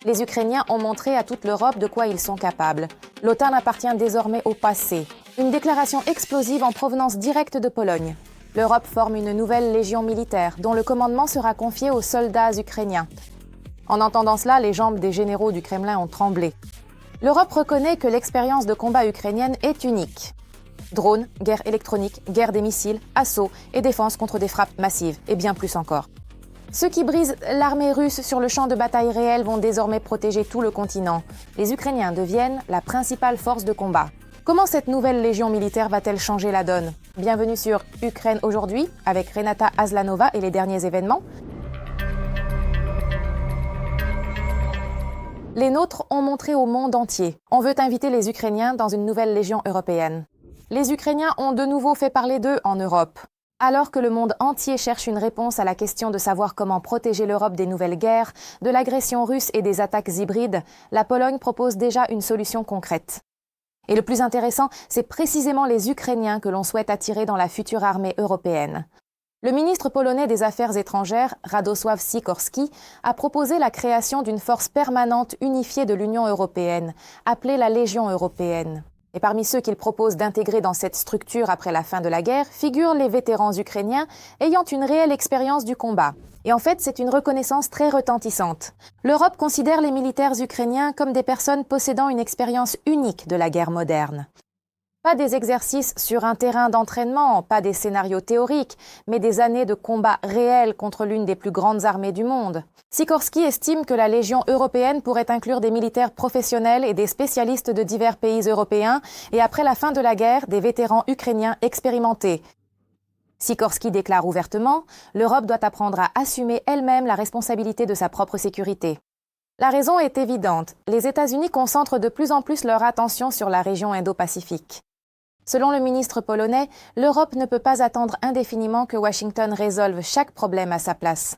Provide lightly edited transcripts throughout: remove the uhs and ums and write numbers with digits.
Les Ukrainiens ont montré à toute l'Europe de quoi ils sont capables. L'OTAN appartient désormais au passé. Une déclaration explosive en provenance directe de Pologne. L'Europe forme une nouvelle légion militaire dont le commandement sera confié aux soldats ukrainiens. En entendant cela, les jambes des généraux du Kremlin ont tremblé. L'Europe reconnaît que l'expérience de combat ukrainienne est unique. Drones, guerre électronique, guerre des missiles, assauts et défense contre des frappes massives, et bien plus encore. Ceux qui brisent l'armée russe sur le champ de bataille réel vont désormais protéger tout le continent. Les Ukrainiens deviennent la principale force de combat. Comment cette nouvelle légion militaire va-t-elle changer la donne? Bienvenue sur Ukraine aujourd'hui, avec Renata Aslanova et les derniers événements. Les nôtres ont montré au monde entier. On veut inviter les Ukrainiens dans une nouvelle légion européenne. Les Ukrainiens ont de nouveau fait parler d'eux en Europe. Alors que le monde entier cherche une réponse à la question de savoir comment protéger l'Europe des nouvelles guerres, de l'agression russe et des attaques hybrides, la Pologne propose déjà une solution concrète. Et le plus intéressant, c'est précisément les Ukrainiens que l'on souhaite attirer dans la future armée européenne. Le ministre polonais des Affaires étrangères, Radosław Sikorski, a proposé la création d'une force permanente unifiée de l'Union européenne, appelée la Légion européenne. Et parmi ceux qu'il propose d'intégrer dans cette structure après la fin de la guerre figurent les vétérans ukrainiens ayant une réelle expérience du combat. Et en fait, c'est une reconnaissance très retentissante. L'Europe considère les militaires ukrainiens comme des personnes possédant une expérience unique de la guerre moderne. Pas des exercices sur un terrain d'entraînement, pas des scénarios théoriques, mais des années de combat réels contre l'une des plus grandes armées du monde. Sikorski estime que la Légion européenne pourrait inclure des militaires professionnels et des spécialistes de divers pays européens, et après la fin de la guerre, des vétérans ukrainiens expérimentés. Sikorski déclare ouvertement « L'Europe doit apprendre à assumer elle-même la responsabilité de sa propre sécurité ». La raison est évidente. Les États-Unis concentrent de plus en plus leur attention sur la région Indo-Pacifique. Selon le ministre polonais, l'Europe ne peut pas attendre indéfiniment que Washington résolve chaque problème à sa place.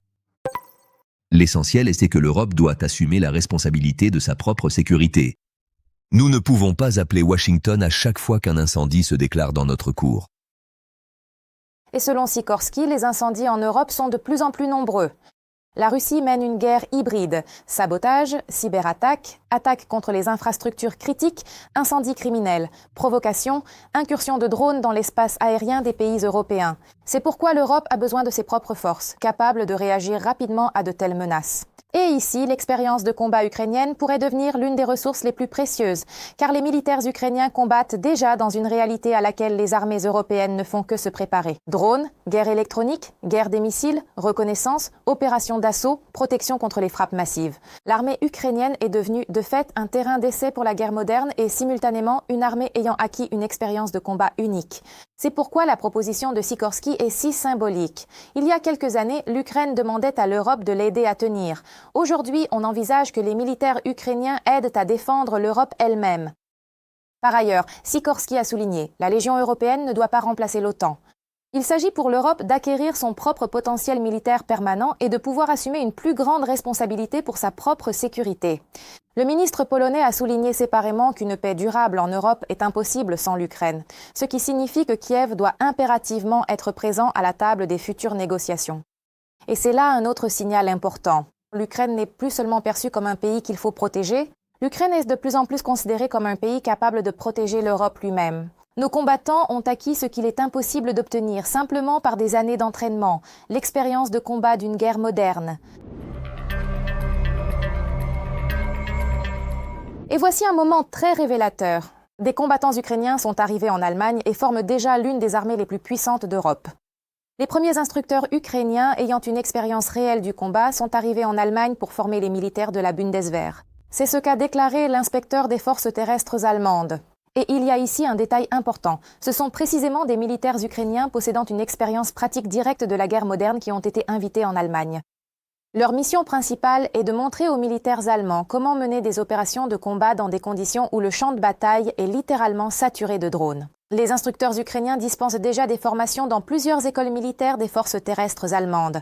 L'essentiel, c'est que l'Europe doit assumer la responsabilité de sa propre sécurité. Nous ne pouvons pas appeler Washington à chaque fois qu'un incendie se déclare dans notre cour. Et selon Sikorski, les incendies en Europe sont de plus en plus nombreux. La Russie mène une guerre hybride, sabotage, cyberattaque, attaques contre les infrastructures critiques, incendies criminels, provocations, incursions de drones dans l'espace aérien des pays européens. C'est pourquoi l'Europe a besoin de ses propres forces, capables de réagir rapidement à de telles menaces. Et ici, l'expérience de combat ukrainienne pourrait devenir l'une des ressources les plus précieuses, car les militaires ukrainiens combattent déjà dans une réalité à laquelle les armées européennes ne font que se préparer. Drones, guerre électronique, guerre des missiles, reconnaissance, opérations d'assaut, protection contre les frappes massives. L'armée ukrainienne est devenue de fait un terrain d'essai pour la guerre moderne et simultanément une armée ayant acquis une expérience de combat unique. C'est pourquoi la proposition de Sikorski est si symbolique. Il y a quelques années, l'Ukraine demandait à l'Europe de l'aider à tenir. Aujourd'hui, on envisage que les militaires ukrainiens aident à défendre l'Europe elle-même. Par ailleurs, Sikorski a souligné, la Légion européenne ne doit pas remplacer l'OTAN. Il s'agit pour l'Europe d'acquérir son propre potentiel militaire permanent et de pouvoir assumer une plus grande responsabilité pour sa propre sécurité. Le ministre polonais a souligné séparément qu'une paix durable en Europe est impossible sans l'Ukraine, ce qui signifie que Kiev doit impérativement être présent à la table des futures négociations. Et c'est là un autre signal important. L'Ukraine n'est plus seulement perçue comme un pays qu'il faut protéger, l'Ukraine est de plus en plus considérée comme un pays capable de protéger l'Europe lui-même. Nos combattants ont acquis ce qu'il est impossible d'obtenir simplement par des années d'entraînement, l'expérience de combat d'une guerre moderne. Et voici un moment très révélateur. Des combattants ukrainiens sont arrivés en Allemagne et forment déjà l'une des armées les plus puissantes d'Europe. Les premiers instructeurs ukrainiens ayant une expérience réelle du combat sont arrivés en Allemagne pour former les militaires de la Bundeswehr. C'est ce qu'a déclaré l'inspecteur des forces terrestres allemandes. Et il y a ici un détail important. Ce sont précisément des militaires ukrainiens possédant une expérience pratique directe de la guerre moderne qui ont été invités en Allemagne. Leur mission principale est de montrer aux militaires allemands comment mener des opérations de combat dans des conditions où le champ de bataille est littéralement saturé de drones. Les instructeurs ukrainiens dispensent déjà des formations dans plusieurs écoles militaires des forces terrestres allemandes.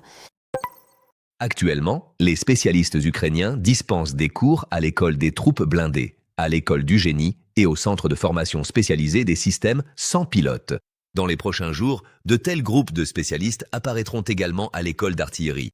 Actuellement, les spécialistes ukrainiens dispensent des cours à l'école des troupes blindées, à l'école du génie et au centre de formation spécialisé des systèmes sans pilote. Dans les prochains jours, de tels groupes de spécialistes apparaîtront également à l'école d'artillerie.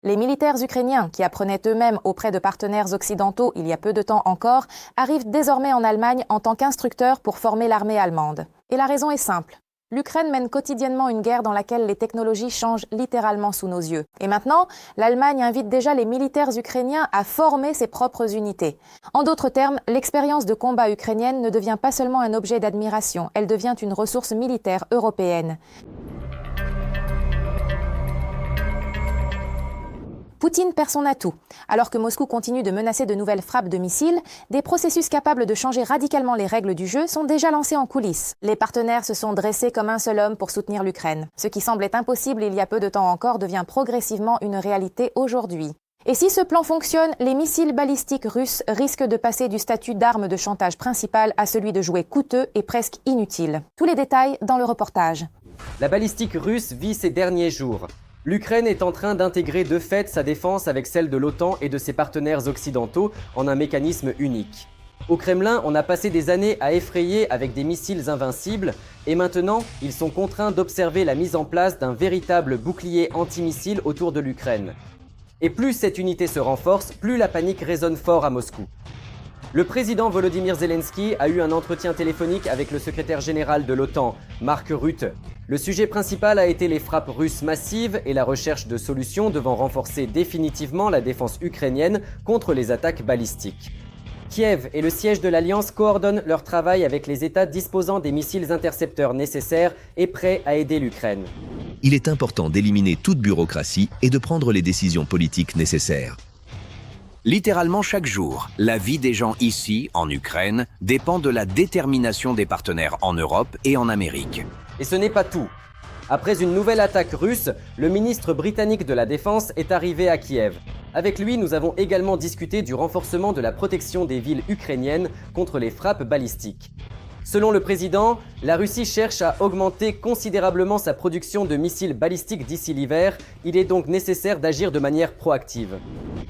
Les militaires ukrainiens, qui apprenaient eux-mêmes auprès de partenaires occidentaux il y a peu de temps encore, arrivent désormais en Allemagne en tant qu'instructeurs pour former l'armée allemande. Et la raison est simple. L'Ukraine mène quotidiennement une guerre dans laquelle les technologies changent littéralement sous nos yeux. Et maintenant, l'Allemagne invite déjà les militaires ukrainiens à former ses propres unités. En d'autres termes, l'expérience de combat ukrainienne ne devient pas seulement un objet d'admiration, elle devient une ressource militaire européenne. Poutine perd son atout. Alors que Moscou continue de menacer de nouvelles frappes de missiles, des processus capables de changer radicalement les règles du jeu sont déjà lancés en coulisses. Les partenaires se sont dressés comme un seul homme pour soutenir l'Ukraine. Ce qui semblait impossible il y a peu de temps encore devient progressivement une réalité aujourd'hui. Et si ce plan fonctionne, les missiles balistiques russes risquent de passer du statut d'arme de chantage principale à celui de jouet coûteux et presque inutile. Tous les détails dans le reportage. La balistique russe vit ses derniers jours. L'Ukraine est en train d'intégrer de fait sa défense avec celle de l'OTAN et de ses partenaires occidentaux en un mécanisme unique. Au Kremlin, on a passé des années à effrayer avec des missiles invincibles et maintenant, ils sont contraints d'observer la mise en place d'un véritable bouclier antimissile autour de l'Ukraine. Et plus cette unité se renforce, plus la panique résonne fort à Moscou. Le président Volodymyr Zelensky a eu un entretien téléphonique avec le secrétaire général de l'OTAN, Mark Rutte. Le sujet principal a été les frappes russes massives et la recherche de solutions devant renforcer définitivement la défense ukrainienne contre les attaques balistiques. Kiev et le siège de l'Alliance coordonnent leur travail avec les États disposant des missiles intercepteurs nécessaires et prêts à aider l'Ukraine. Il est important d'éliminer toute bureaucratie et de prendre les décisions politiques nécessaires. Littéralement chaque jour, la vie des gens ici, en Ukraine, dépend de la détermination des partenaires en Europe et en Amérique. Et ce n'est pas tout. Après une nouvelle attaque russe, le ministre britannique de la Défense est arrivé à Kiev. Avec lui, nous avons également discuté du renforcement de la protection des villes ukrainiennes contre les frappes balistiques. Selon le président, la Russie cherche à augmenter considérablement sa production de missiles balistiques d'ici l'hiver. Il est donc nécessaire d'agir de manière proactive.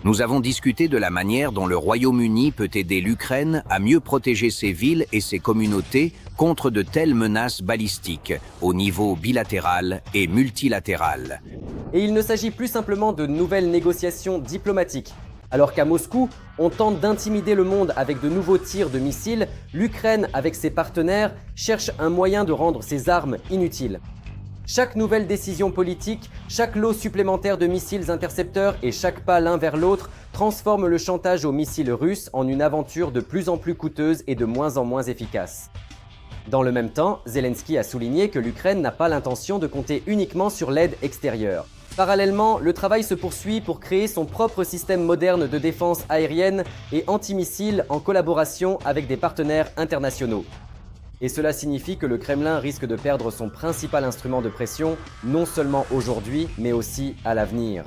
Nous avons discuté de la manière dont le Royaume-Uni peut aider l'Ukraine à mieux protéger ses villes et ses communautés contre de telles menaces balistiques au niveau bilatéral et multilatéral. Et il ne s'agit plus simplement de nouvelles négociations diplomatiques. Alors qu'à Moscou, on tente d'intimider le monde avec de nouveaux tirs de missiles, l'Ukraine, avec ses partenaires, cherche un moyen de rendre ses armes inutiles. Chaque nouvelle décision politique, chaque lot supplémentaire de missiles intercepteurs et chaque pas l'un vers l'autre transforme le chantage aux missiles russes en une aventure de plus en plus coûteuse et de moins en moins efficace. Dans le même temps, Zelensky a souligné que l'Ukraine n'a pas l'intention de compter uniquement sur l'aide extérieure. Parallèlement, le travail se poursuit pour créer son propre système moderne de défense aérienne et antimissile en collaboration avec des partenaires internationaux. Et cela signifie que le Kremlin risque de perdre son principal instrument de pression, non seulement aujourd'hui, mais aussi à l'avenir.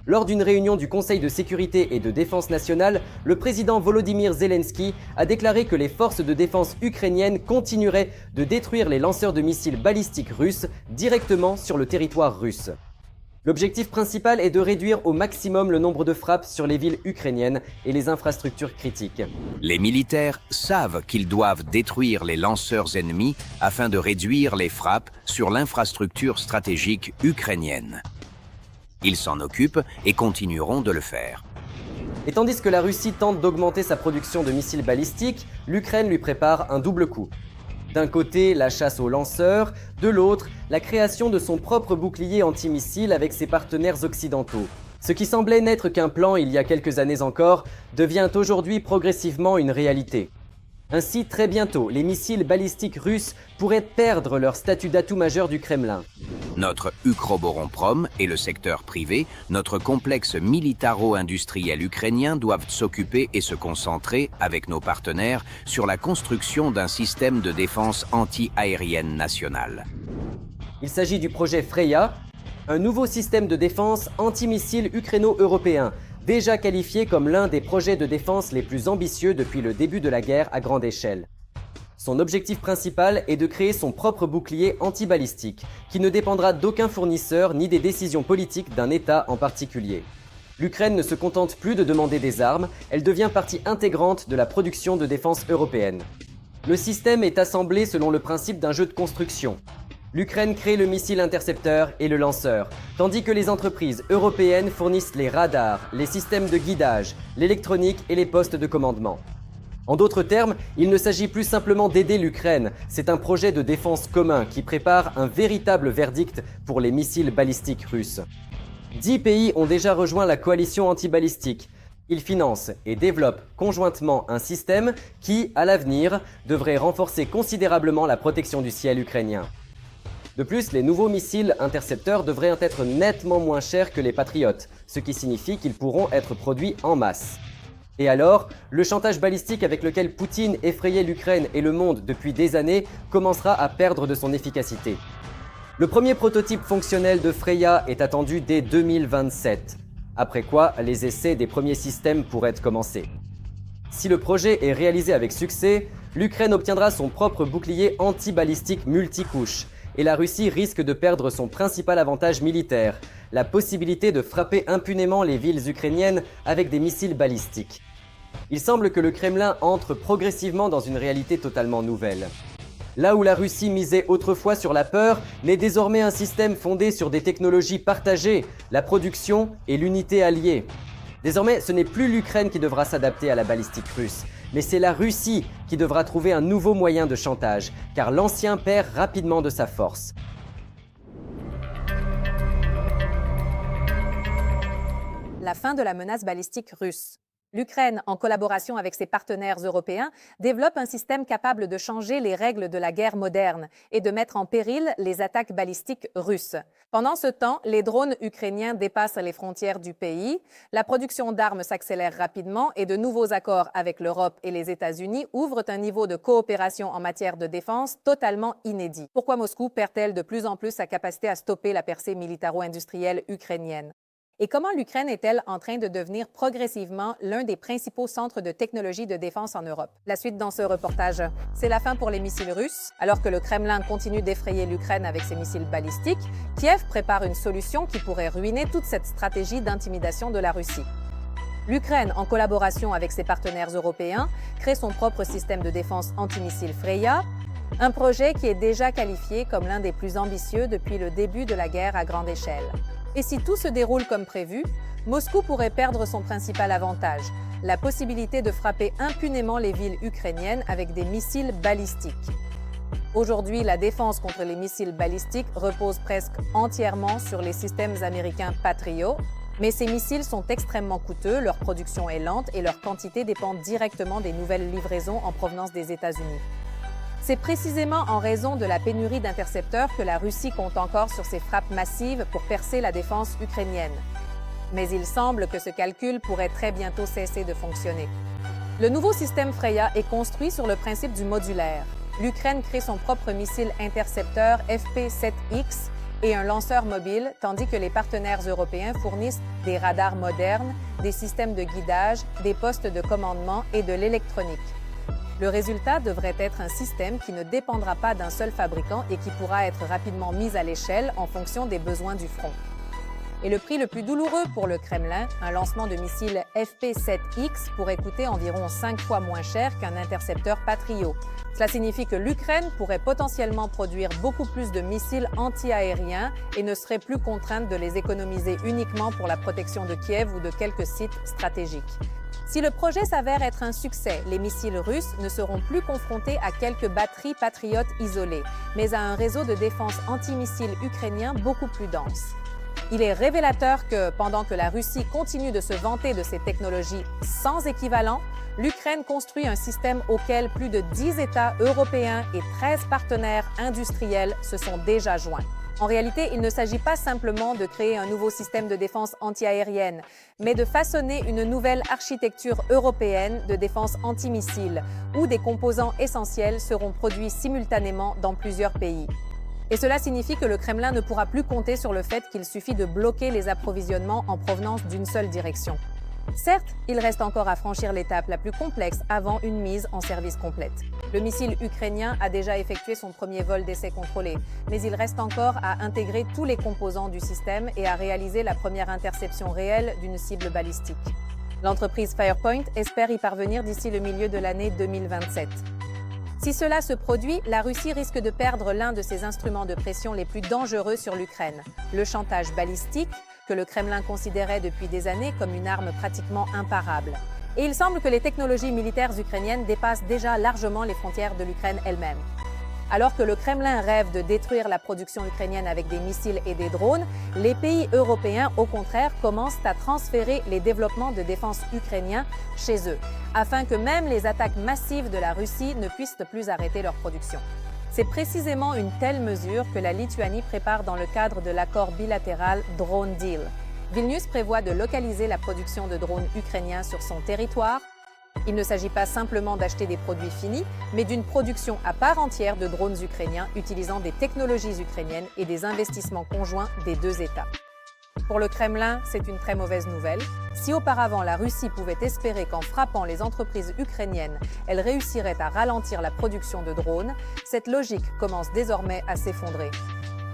Lors d'une réunion du Conseil de sécurité et de défense nationale, le président Volodymyr Zelensky a déclaré que les forces de défense ukrainiennes continueraient de détruire les lanceurs de missiles balistiques russes directement sur le territoire russe. L'objectif principal est de réduire au maximum le nombre de frappes sur les villes ukrainiennes et les infrastructures critiques. Les militaires savent qu'ils doivent détruire les lanceurs ennemis afin de réduire les frappes sur l'infrastructure stratégique ukrainienne. Ils s'en occupent et continueront de le faire. Et tandis que la Russie tente d'augmenter sa production de missiles balistiques, l'Ukraine lui prépare un double coup. D'un côté, la chasse aux lanceurs, de l'autre, la création de son propre bouclier antimissile avec ses partenaires occidentaux. Ce qui semblait n'être qu'un plan il y a quelques années encore, devient aujourd'hui progressivement une réalité. Ainsi, très bientôt, les missiles balistiques russes pourraient perdre leur statut d'atout majeur du Kremlin. Notre Ukroboronprom et le secteur privé, notre complexe militaro-industriel ukrainien doivent s'occuper et se concentrer, avec nos partenaires, sur la construction d'un système de défense anti-aérienne nationale. Il s'agit du projet Freya, un nouveau système de défense antimissile ukraino-européen, déjà qualifié comme l'un des projets de défense les plus ambitieux depuis le début de la guerre à grande échelle. Son objectif principal est de créer son propre bouclier antibalistique, qui ne dépendra d'aucun fournisseur ni des décisions politiques d'un État en particulier. L'Ukraine ne se contente plus de demander des armes, elle devient partie intégrante de la production de défense européenne. Le système est assemblé selon le principe d'un jeu de construction. L'Ukraine crée le missile intercepteur et le lanceur, tandis que les entreprises européennes fournissent les radars, les systèmes de guidage, l'électronique et les postes de commandement. En d'autres termes, il ne s'agit plus simplement d'aider l'Ukraine, c'est un projet de défense commun qui prépare un véritable verdict pour les missiles balistiques russes. 10 pays ont déjà rejoint la coalition antibalistique. Ils financent et développent conjointement un système qui, à l'avenir, devrait renforcer considérablement la protection du ciel ukrainien. De plus, les nouveaux missiles intercepteurs devraient être nettement moins chers que les Patriotes, ce qui signifie qu'ils pourront être produits en masse. Et alors, le chantage balistique avec lequel Poutine effrayait l'Ukraine et le monde depuis des années commencera à perdre de son efficacité. Le premier prototype fonctionnel de Freya est attendu dès 2027, après quoi les essais des premiers systèmes pourraient commencer. Si le projet est réalisé avec succès, l'Ukraine obtiendra son propre bouclier anti-balistique multicouche, et la Russie risque de perdre son principal avantage militaire, la possibilité de frapper impunément les villes ukrainiennes avec des missiles balistiques. Il semble que le Kremlin entre progressivement dans une réalité totalement nouvelle. Là où la Russie misait autrefois sur la peur, n'est désormais un système fondé sur des technologies partagées, la production et l'unité alliée. Désormais, ce n'est plus l'Ukraine qui devra s'adapter à la balistique russe, mais c'est la Russie qui devra trouver un nouveau moyen de chantage, car l'ancien perd rapidement de sa force. La fin de la menace balistique russe. L'Ukraine, en collaboration avec ses partenaires européens, développe un système capable de changer les règles de la guerre moderne et de mettre en péril les attaques balistiques russes. Pendant ce temps, les drones ukrainiens dépassent les frontières du pays, la production d'armes s'accélère rapidement et de nouveaux accords avec l'Europe et les États-Unis ouvrent un niveau de coopération en matière de défense totalement inédit. Pourquoi Moscou perd-elle de plus en plus sa capacité à stopper la percée militaro-industrielle ukrainienne? Et comment l'Ukraine est-elle en train de devenir progressivement l'un des principaux centres de technologie de défense en Europe? La suite dans ce reportage. C'est la fin pour les missiles russes. Alors que le Kremlin continue d'effrayer l'Ukraine avec ses missiles balistiques, Kiev prépare une solution qui pourrait ruiner toute cette stratégie d'intimidation de la Russie. L'Ukraine, en collaboration avec ses partenaires européens, crée son propre système de défense antimissile Freya, un projet qui est déjà qualifié comme l'un des plus ambitieux depuis le début de la guerre à grande échelle. Et si tout se déroule comme prévu, Moscou pourrait perdre son principal avantage, la possibilité de frapper impunément les villes ukrainiennes avec des missiles balistiques. Aujourd'hui, la défense contre les missiles balistiques repose presque entièrement sur les systèmes américains Patriot, mais ces missiles sont extrêmement coûteux, leur production est lente et leur quantité dépend directement des nouvelles livraisons en provenance des États-Unis. C'est précisément en raison de la pénurie d'intercepteurs que la Russie compte encore sur ses frappes massives pour percer la défense ukrainienne. Mais il semble que ce calcul pourrait très bientôt cesser de fonctionner. Le nouveau système Freya est construit sur le principe du modulaire. L'Ukraine crée son propre missile intercepteur FP7X et un lanceur mobile, tandis que les partenaires européens fournissent des radars modernes, des systèmes de guidage, des postes de commandement et de l'électronique. Le résultat devrait être un système qui ne dépendra pas d'un seul fabricant et qui pourra être rapidement mis à l'échelle en fonction des besoins du front. Et le prix le plus douloureux pour le Kremlin, un lancement de missiles FP7X pourrait coûter environ 5 fois moins cher qu'un intercepteur Patriot. Cela signifie que l'Ukraine pourrait potentiellement produire beaucoup plus de missiles anti-aériens et ne serait plus contrainte de les économiser uniquement pour la protection de Kiev ou de quelques sites stratégiques. Si le projet s'avère être un succès, les missiles russes ne seront plus confrontés à quelques batteries patriotes isolées, mais à un réseau de défense antimissile ukrainien beaucoup plus dense. Il est révélateur que, pendant que la Russie continue de se vanter de ses technologies sans équivalent, l'Ukraine construit un système auquel plus de 10 États européens et 13 partenaires industriels se sont déjà joints. En réalité, il ne s'agit pas simplement de créer un nouveau système de défense antiaérienne, mais de façonner une nouvelle architecture européenne de défense antimissile, où des composants essentiels seront produits simultanément dans plusieurs pays. Et cela signifie que le Kremlin ne pourra plus compter sur le fait qu'il suffit de bloquer les approvisionnements en provenance d'une seule direction. Certes, il reste encore à franchir l'étape la plus complexe avant une mise en service complète. Le missile ukrainien a déjà effectué son premier vol d'essai contrôlé, mais il reste encore à intégrer tous les composants du système et à réaliser la première interception réelle d'une cible balistique. L'entreprise Firepoint espère y parvenir d'ici le milieu de l'année 2027. Si cela se produit, la Russie risque de perdre l'un de ses instruments de pression les plus dangereux sur l'Ukraine, le chantage balistique, que le Kremlin considérait depuis des années comme une arme pratiquement imparable. Et il semble que les technologies militaires ukrainiennes dépassent déjà largement les frontières de l'Ukraine elle-même. Alors que le Kremlin rêve de détruire la production ukrainienne avec des missiles et des drones, les pays européens, au contraire, commencent à transférer les développements de défense ukrainiens chez eux, afin que même les attaques massives de la Russie ne puissent plus arrêter leur production. C'est précisément une telle mesure que la Lituanie prépare dans le cadre de l'accord bilatéral Drone Deal. Vilnius prévoit de localiser la production de drones ukrainiens sur son territoire. Il ne s'agit pas simplement d'acheter des produits finis, mais d'une production à part entière de drones ukrainiens utilisant des technologies ukrainiennes et des investissements conjoints des deux États. Pour le Kremlin, c'est une très mauvaise nouvelle. Si auparavant la Russie pouvait espérer qu'en frappant les entreprises ukrainiennes, elle réussirait à ralentir la production de drones, cette logique commence désormais à s'effondrer.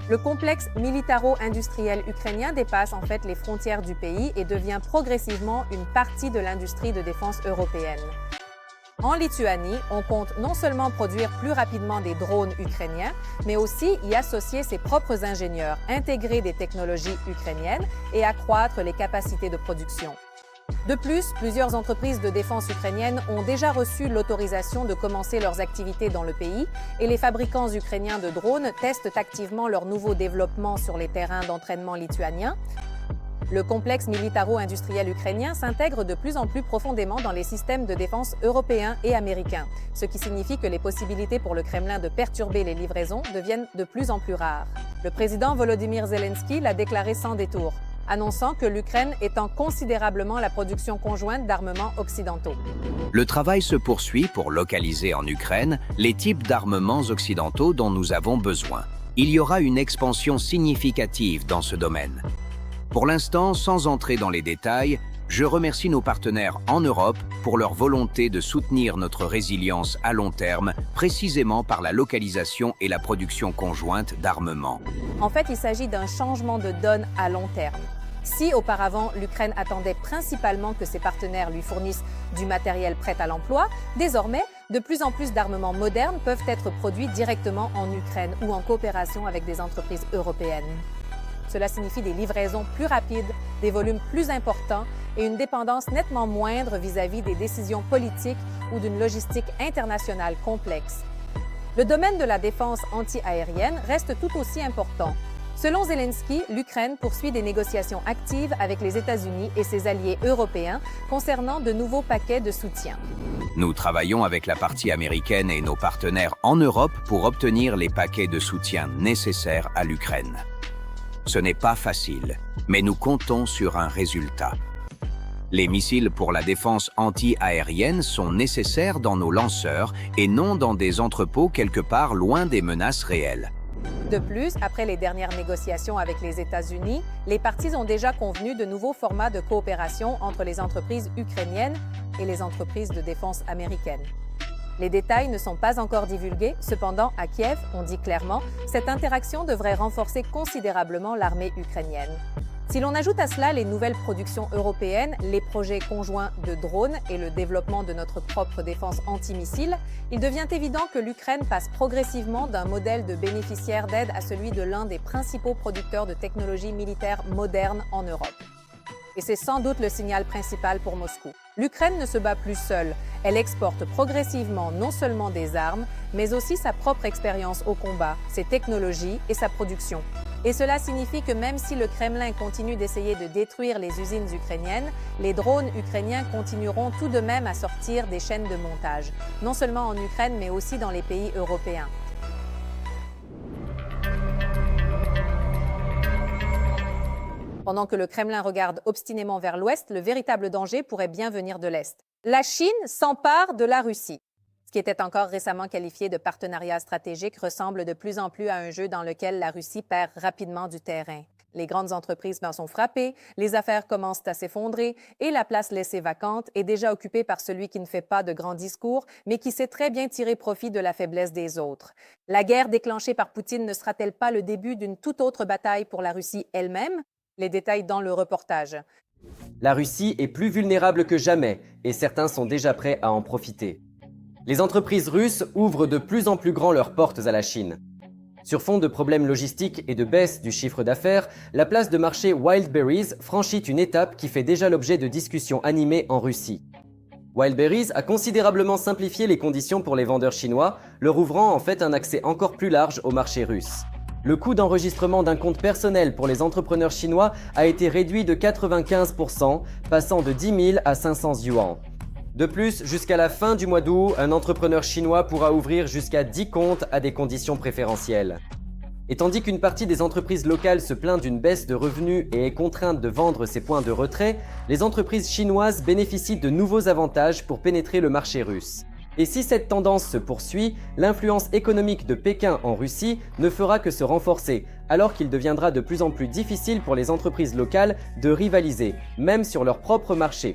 Le complexe militaro-industriel ukrainien dépasse en fait les frontières du pays et devient progressivement une partie de l'industrie de défense européenne. En Lituanie, on compte non seulement produire plus rapidement des drones ukrainiens, mais aussi y associer ses propres ingénieurs, intégrer des technologies ukrainiennes et accroître les capacités de production. De plus, plusieurs entreprises de défense ukrainiennes ont déjà reçu l'autorisation de commencer leurs activités dans le pays et les fabricants ukrainiens de drones testent activement leurs nouveaux développements sur les terrains d'entraînement lituaniens. Le complexe militaro-industriel ukrainien s'intègre de plus en plus profondément dans les systèmes de défense européens et américains, ce qui signifie que les possibilités pour le Kremlin de perturber les livraisons deviennent de plus en plus rares. Le président Volodymyr Zelensky l'a déclaré sans détour, annonçant que l'Ukraine étend considérablement la production conjointe d'armements occidentaux. Le travail se poursuit pour localiser en Ukraine les types d'armements occidentaux dont nous avons besoin. Il y aura une expansion significative dans ce domaine. Pour l'instant, sans entrer dans les détails, je remercie nos partenaires en Europe pour leur volonté de soutenir notre résilience à long terme, précisément par la localisation et la production conjointe d'armements. En fait, il s'agit d'un changement de donne à long terme. Si auparavant, l'Ukraine attendait principalement que ses partenaires lui fournissent du matériel prêt à l'emploi, désormais, de plus en plus d'armements modernes peuvent être produits directement en Ukraine ou en coopération avec des entreprises européennes. Cela signifie des livraisons plus rapides, des volumes plus importants et une dépendance nettement moindre vis-à-vis des décisions politiques ou d'une logistique internationale complexe. Le domaine de la défense anti-aérienne reste tout aussi important. Selon Zelensky, l'Ukraine poursuit des négociations actives avec les États-Unis et ses alliés européens concernant de nouveaux paquets de soutien. Nous travaillons avec la partie américaine et nos partenaires en Europe pour obtenir les paquets de soutien nécessaires à l'Ukraine. Ce n'est pas facile, mais nous comptons sur un résultat. Les missiles pour la défense anti-aérienne sont nécessaires dans nos lanceurs et non dans des entrepôts quelque part loin des menaces réelles. De plus, après les dernières négociations avec les États-Unis, les parties ont déjà convenu de nouveaux formats de coopération entre les entreprises ukrainiennes et les entreprises de défense américaines. Les détails ne sont pas encore divulgués, cependant, à Kiev, on dit clairement, cette interaction devrait renforcer considérablement l'armée ukrainienne. Si l'on ajoute à cela les nouvelles productions européennes, les projets conjoints de drones et le développement de notre propre défense antimissile, il devient évident que l'Ukraine passe progressivement d'un modèle de bénéficiaire d'aide à celui de l'un des principaux producteurs de technologies militaires modernes en Europe. Et c'est sans doute le signal principal pour Moscou. L'Ukraine ne se bat plus seule. Elle exporte progressivement non seulement des armes, mais aussi sa propre expérience au combat, ses technologies et sa production. Et cela signifie que même si le Kremlin continue d'essayer de détruire les usines ukrainiennes, les drones ukrainiens continueront tout de même à sortir des chaînes de montage, non seulement en Ukraine, mais aussi dans les pays européens. Pendant que le Kremlin regarde obstinément vers l'ouest, le véritable danger pourrait bien venir de l'est. La Chine s'empare de la Russie. Ce qui était encore récemment qualifié de partenariat stratégique ressemble de plus en plus à un jeu dans lequel la Russie perd rapidement du terrain. Les grandes entreprises en sont frappées, les affaires commencent à s'effondrer et la place laissée vacante est déjà occupée par celui qui ne fait pas de grands discours, mais qui sait très bien tirer profit de la faiblesse des autres. La guerre déclenchée par Poutine ne sera-t-elle pas le début d'une toute autre bataille pour la Russie elle-même? Les détails dans le reportage. La Russie est plus vulnérable que jamais et certains sont déjà prêts à en profiter. Les entreprises russes ouvrent de plus en plus grand leurs portes à la Chine. Sur fond de problèmes logistiques et de baisse du chiffre d'affaires, la place de marché Wildberries franchit une étape qui fait déjà l'objet de discussions animées en Russie. Wildberries a considérablement simplifié les conditions pour les vendeurs chinois, leur ouvrant en fait un accès encore plus large au marché russe. Le coût d'enregistrement d'un compte personnel pour les entrepreneurs chinois a été réduit de 95%, passant de 10 000 à 500 yuan. De plus, jusqu'à la fin du mois d'août, un entrepreneur chinois pourra ouvrir jusqu'à 10 comptes à des conditions préférentielles. Et tandis qu'une partie des entreprises locales se plaint d'une baisse de revenus et est contrainte de vendre ses points de retrait, les entreprises chinoises bénéficient de nouveaux avantages pour pénétrer le marché russe. Et si cette tendance se poursuit, l'influence économique de Pékin en Russie ne fera que se renforcer, alors qu'il deviendra de plus en plus difficile pour les entreprises locales de rivaliser, même sur leur propre marché.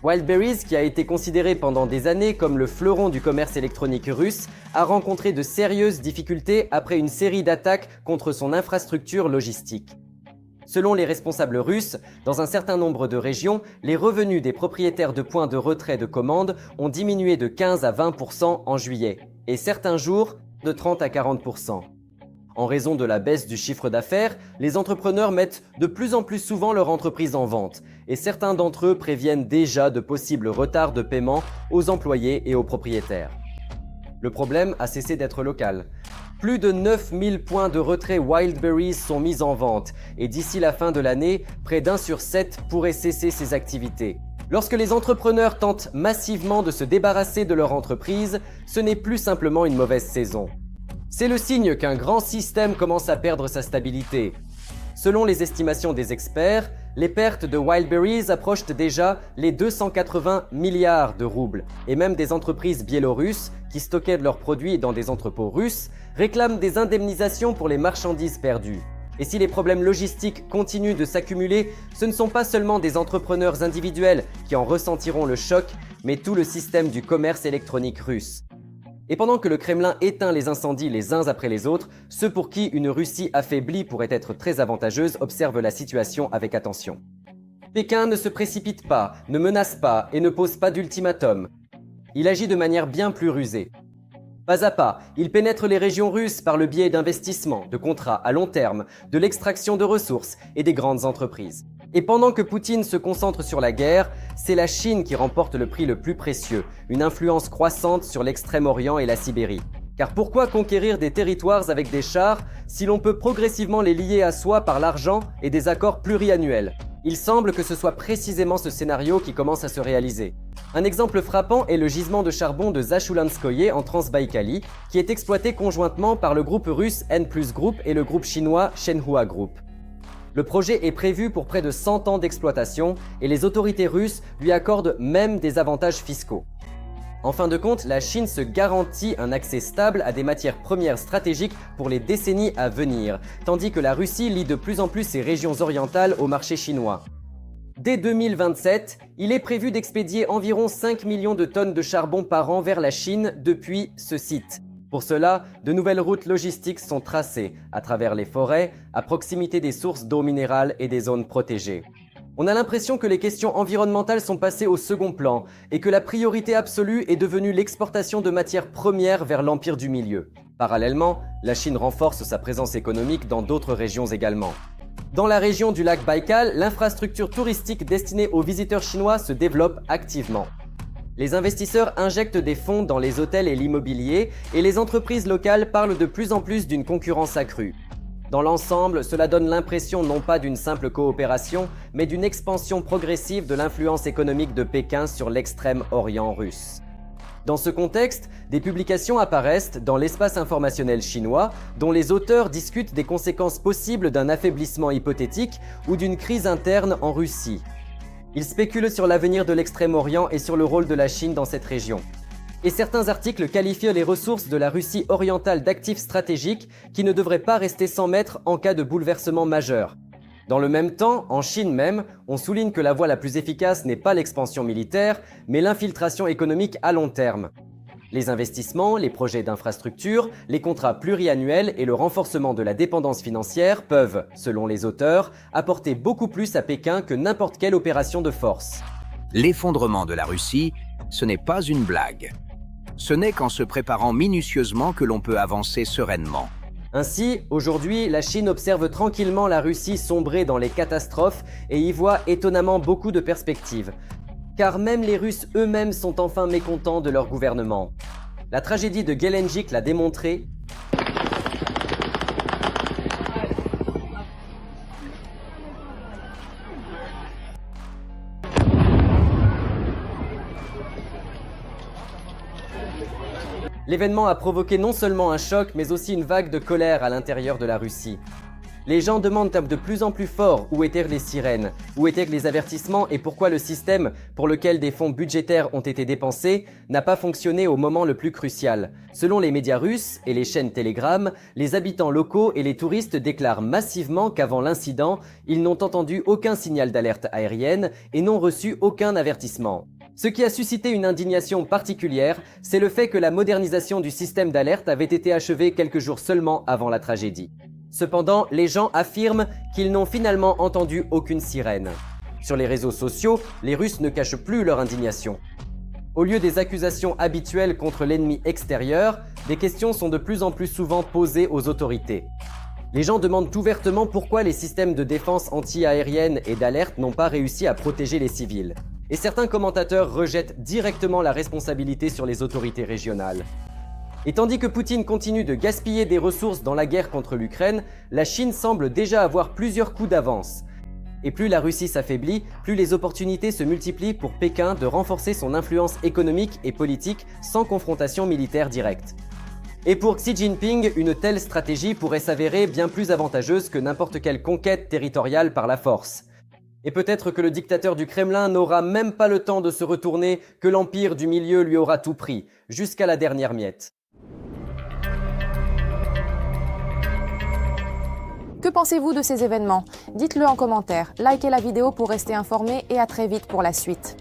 Wildberries, qui a été considéré pendant des années comme le fleuron du commerce électronique russe, a rencontré de sérieuses difficultés après une série d'attaques contre son infrastructure logistique. Selon les responsables russes, dans un certain nombre de régions, les revenus des propriétaires de points de retrait de commandes ont diminué de 15 à 20% en juillet, et certains jours de 30 à 40%. En raison de la baisse du chiffre d'affaires, les entrepreneurs mettent de plus en plus souvent leur entreprise en vente, et certains d'entre eux préviennent déjà de possibles retards de paiement aux employés et aux propriétaires. Le problème a cessé d'être local. Plus de 9000 points de retrait Wildberries sont mis en vente, et d'ici la fin de l'année, près d'1 sur 7 pourrait cesser ses activités. Lorsque les entrepreneurs tentent massivement de se débarrasser de leur entreprise, ce n'est plus simplement une mauvaise saison. C'est le signe qu'un grand système commence à perdre sa stabilité. Selon les estimations des experts, les pertes de Wildberries approchent déjà les 280 milliards de roubles, et même des entreprises biélorusses qui stockaient leurs produits dans des entrepôts russes réclament des indemnisations pour les marchandises perdues. Et si les problèmes logistiques continuent de s'accumuler, ce ne sont pas seulement des entrepreneurs individuels qui en ressentiront le choc, mais tout le système du commerce électronique russe. Et pendant que le Kremlin éteint les incendies les uns après les autres, ceux pour qui une Russie affaiblie pourrait être très avantageuse observent la situation avec attention. Pékin ne se précipite pas, ne menace pas et ne pose pas d'ultimatum. Il agit de manière bien plus rusée. Pas à pas, il pénètre les régions russes par le biais d'investissements, de contrats à long terme, de l'extraction de ressources et des grandes entreprises. Et pendant que Poutine se concentre sur la guerre, c'est la Chine qui remporte le prix le plus précieux, une influence croissante sur l'Extrême-Orient et la Sibérie. Car pourquoi conquérir des territoires avec des chars si l'on peut progressivement les lier à soi par l'argent et des accords pluriannuels? Il semble que ce soit précisément ce scénario qui commence à se réaliser. Un exemple frappant est le gisement de charbon de Zashulanskoye en Transbaïkalie, qui est exploité conjointement par le groupe russe N+ Group et le groupe chinois Shenhua Group. Le projet est prévu pour près de 100 ans d'exploitation et les autorités russes lui accordent même des avantages fiscaux. En fin de compte, la Chine se garantit un accès stable à des matières premières stratégiques pour les décennies à venir, tandis que la Russie lie de plus en plus ses régions orientales au marché chinois. Dès 2027, il est prévu d'expédier environ 5 millions de tonnes de charbon par an vers la Chine depuis ce site. Pour cela, de nouvelles routes logistiques sont tracées à travers les forêts, à proximité des sources d'eau minérale et des zones protégées. On a l'impression que les questions environnementales sont passées au second plan et que la priorité absolue est devenue l'exportation de matières premières vers l'Empire du Milieu. Parallèlement, la Chine renforce sa présence économique dans d'autres régions également. Dans la région du lac Baïkal, l'infrastructure touristique destinée aux visiteurs chinois se développe activement. Les investisseurs injectent des fonds dans les hôtels et l'immobilier et les entreprises locales parlent de plus en plus d'une concurrence accrue. Dans l'ensemble, cela donne l'impression non pas d'une simple coopération, mais d'une expansion progressive de l'influence économique de Pékin sur l'extrême-orient russe. Dans ce contexte, des publications apparaissent dans l'espace informationnel chinois dont les auteurs discutent des conséquences possibles d'un affaiblissement hypothétique ou d'une crise interne en Russie. Ils spéculent sur l'avenir de l'Extrême-Orient et sur le rôle de la Chine dans cette région. Et certains articles qualifient les ressources de la Russie orientale d'actifs stratégiques qui ne devraient pas rester sans maître en cas de bouleversement majeur. Dans le même temps, en Chine même, on souligne que la voie la plus efficace n'est pas l'expansion militaire, mais l'infiltration économique à long terme. Les investissements, les projets d'infrastructure, les contrats pluriannuels et le renforcement de la dépendance financière peuvent, selon les auteurs, apporter beaucoup plus à Pékin que n'importe quelle opération de force. L'effondrement de la Russie, ce n'est pas une blague. Ce n'est qu'en se préparant minutieusement que l'on peut avancer sereinement. Ainsi, aujourd'hui, la Chine observe tranquillement la Russie sombrer dans les catastrophes et y voit étonnamment beaucoup de perspectives. Car même les Russes eux-mêmes sont enfin mécontents de leur gouvernement. La tragédie de Gelendzhik l'a démontré. L'événement a provoqué non seulement un choc, mais aussi une vague de colère à l'intérieur de la Russie. Les gens demandent de plus en plus fort où étaient les sirènes, où étaient les avertissements et pourquoi le système, pour lequel des fonds budgétaires ont été dépensés, n'a pas fonctionné au moment le plus crucial. Selon les médias russes et les chaînes Telegram, les habitants locaux et les touristes déclarent massivement qu'avant l'incident, ils n'ont entendu aucun signal d'alerte aérienne et n'ont reçu aucun avertissement. Ce qui a suscité une indignation particulière, c'est le fait que la modernisation du système d'alerte avait été achevée quelques jours seulement avant la tragédie. Cependant, les gens affirment qu'ils n'ont finalement entendu aucune sirène. Sur les réseaux sociaux, les Russes ne cachent plus leur indignation. Au lieu des accusations habituelles contre l'ennemi extérieur, des questions sont de plus en plus souvent posées aux autorités. Les gens demandent ouvertement pourquoi les systèmes de défense anti-aérienne et d'alerte n'ont pas réussi à protéger les civils. Et certains commentateurs rejettent directement la responsabilité sur les autorités régionales. Et tandis que Poutine continue de gaspiller des ressources dans la guerre contre l'Ukraine, la Chine semble déjà avoir plusieurs coups d'avance. Et plus la Russie s'affaiblit, plus les opportunités se multiplient pour Pékin de renforcer son influence économique et politique sans confrontation militaire directe. Et pour Xi Jinping, une telle stratégie pourrait s'avérer bien plus avantageuse que n'importe quelle conquête territoriale par la force. Et peut-être que le dictateur du Kremlin n'aura même pas le temps de se retourner, que l'empire du milieu lui aura tout pris, jusqu'à la dernière miette. Que pensez-vous de ces événements? Dites-le en commentaire, likez la vidéo pour rester informé et à très vite pour la suite.